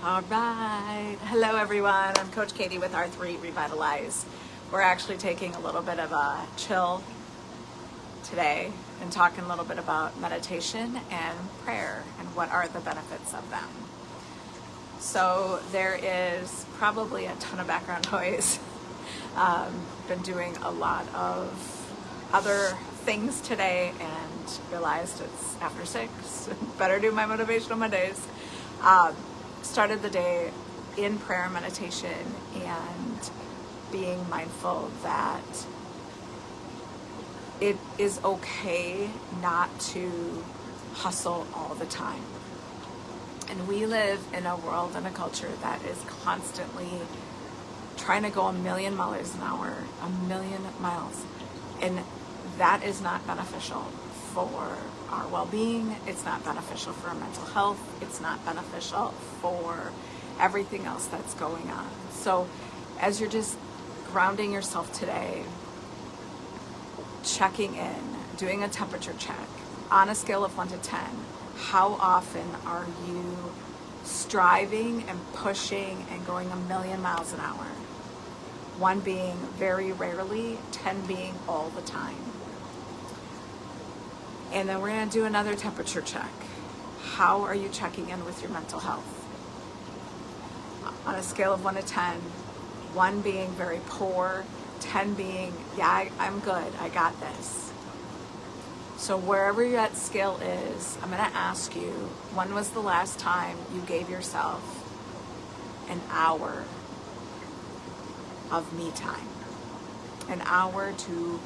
All right. Hello, everyone. I'm Coach Katie with R3 Revitalize. We're actually taking a little bit of a chill today and talking a little bit about meditation and prayer and what are the benefits of them. So there is probably a ton of background noise. Been doing a lot of other things today and realized it's after 6. Better do my Motivational Mondays. Started the day in prayer and meditation and being mindful that it is okay not to hustle all the time. And we live in a world and a culture that is constantly trying to go a million miles an hour, a million miles. And that is not beneficial for our well-being. It's not beneficial for our mental health. It's not beneficial for everything else that's going on. So as you're just grounding yourself today, checking in, doing a temperature check, on a scale of 1 to 10, how often are you striving and pushing and going a million miles an hour? 1 being very rarely, 10 being all the time. And then we're going to do another temperature check. How are you checking in with your mental health? On a scale of 1 to 10, 1 being very poor, 10 being, yeah, I'm good, I got this. So wherever your scale is, I'm going to ask you, when was the last time you gave yourself an hour of me time? An hour to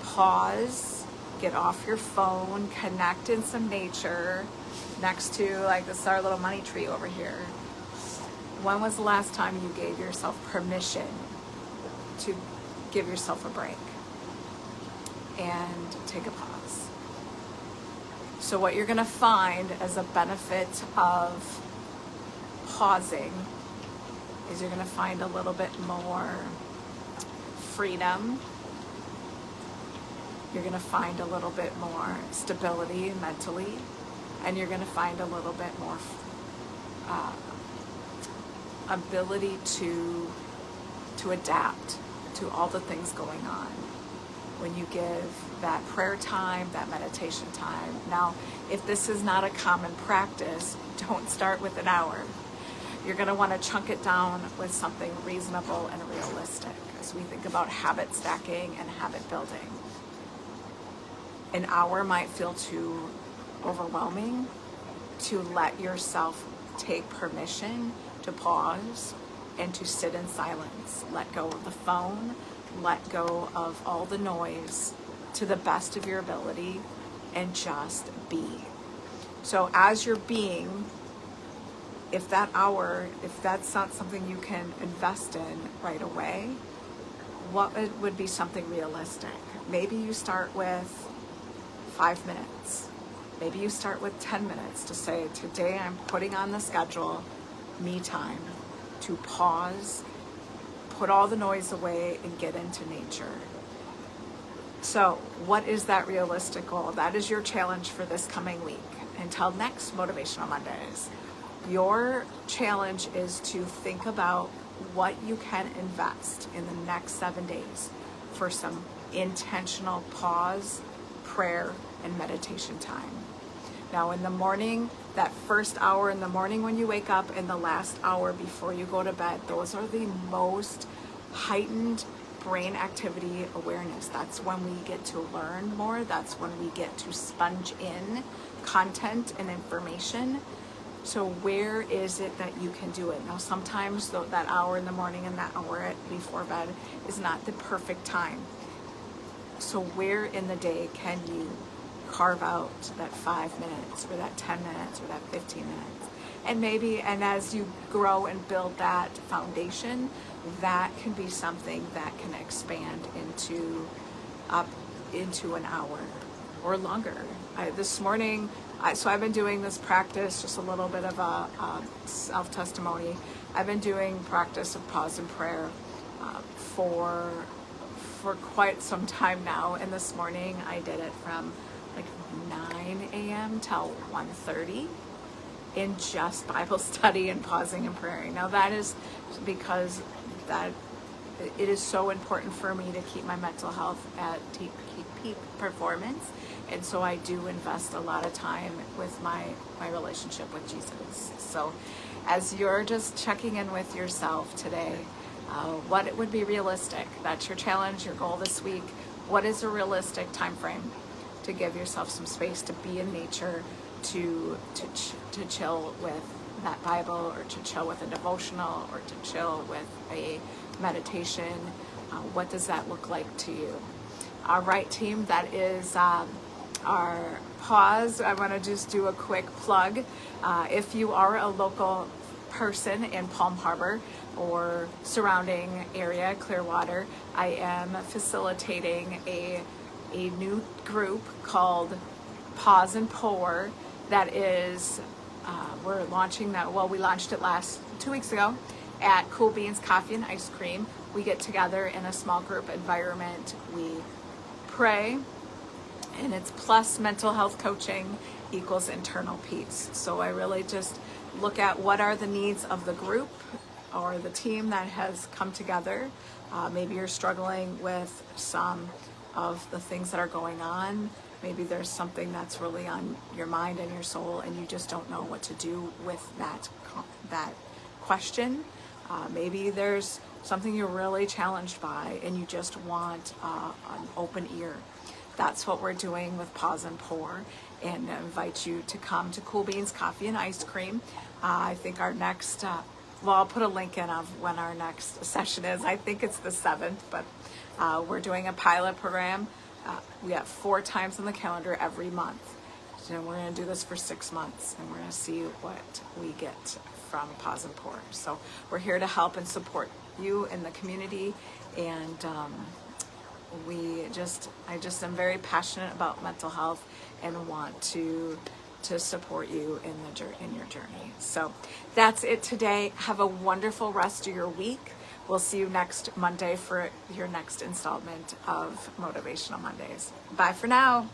pause, get off your phone, connect in some nature next to, like, this is our little money tree over here. When was the last time you gave yourself permission to give yourself a break and take a pause? So what you're going to find as a benefit of pausing is you're going to find a little bit more freedom. You're going to find a little bit more stability mentally, and you're going to find a little bit more ability to adapt to all the things going on when you give that prayer time, that meditation time. Now, if this is not a common practice, don't start with an hour. You're going to want to chunk it down with something reasonable and realistic as we think about habit stacking and habit building. An hour might feel too overwhelming to let yourself take permission to pause and to sit in silence. Let go of the phone, let go of all the noise to the best of your ability and just be. So as you're being, if that hour, if that's not something you can invest in right away, what would be something realistic? Maybe you start with 5 minutes. Maybe you start with 10 minutes to say, today I'm putting on the schedule me time to pause, put all the noise away, and get into nature. So what is that realistic goal? That is your challenge for this coming week. Until next Motivational Mondays, your challenge is to think about what you can invest in the next 7 days for some intentional pause, prayer, and meditation time. Now in the morning, that first hour in the morning when you wake up and the last hour before you go to bed, those are the most heightened brain activity awareness. That's when we get to learn more. That's when we get to sponge in content and information. So where is it that you can do it? Now sometimes that hour in the morning and that hour before bed is not the perfect time. So where in the day can you carve out that 5 minutes or that 10 minutes or that 15 minutes? And as you grow and build that foundation, that can be something that can expand into an hour or longer. This morning, so I've been doing this practice, just a little bit of a self-testimony. I've been doing practice of pause and prayer for quite some time now, and this morning I did it from like 9 a.m. till 1:30, in just Bible study and pausing and praying. Now that is because that it is so important for me to keep my mental health at peak performance. And so I do invest a lot of time with my relationship with Jesus. So as you're just checking in with yourself today, what it would be realistic? That's your challenge, your goal this week. What is a realistic time frame to give yourself some space to be in nature, to chill with that Bible, or to chill with a devotional, or to chill with a meditation? What does that look like to you? All right, team, that is our pause. I want to just do a quick plug. If you are a local person in Palm Harbor or surrounding area, Clearwater, I am facilitating a new group called Pause and Pour. That is, we're launching that. Well, we launched it 2 weeks ago at Cool Beans Coffee and Ice Cream. We get together in a small group environment. We pray, and it's plus mental health coaching equals internal peace. So I really just look at what are the needs of the group or the team that has come together. Maybe you're struggling with some of the things that are going on. Maybe there's something that's really on your mind and your soul, and you just don't know what to do with that question. Maybe there's something you're really challenged by, and you just want an open ear. That's what we're doing with Pause and Pour, and I invite you to come to Cool Beans Coffee and Ice Cream. I think our next, I'll put a link in of when our next session is. I think it's the 7th, but we're doing a pilot program. We have 4 times on the calendar every month. So we're going to do this for 6 months, and we're going to see what we get from Pause and Pour. So we're here to help and support you in the community, and I just am very passionate about mental health and want to support you in your journey. So that's it today. Have a wonderful rest of your week. We'll see you next Monday for your next installment of Motivational Mondays. Bye for now.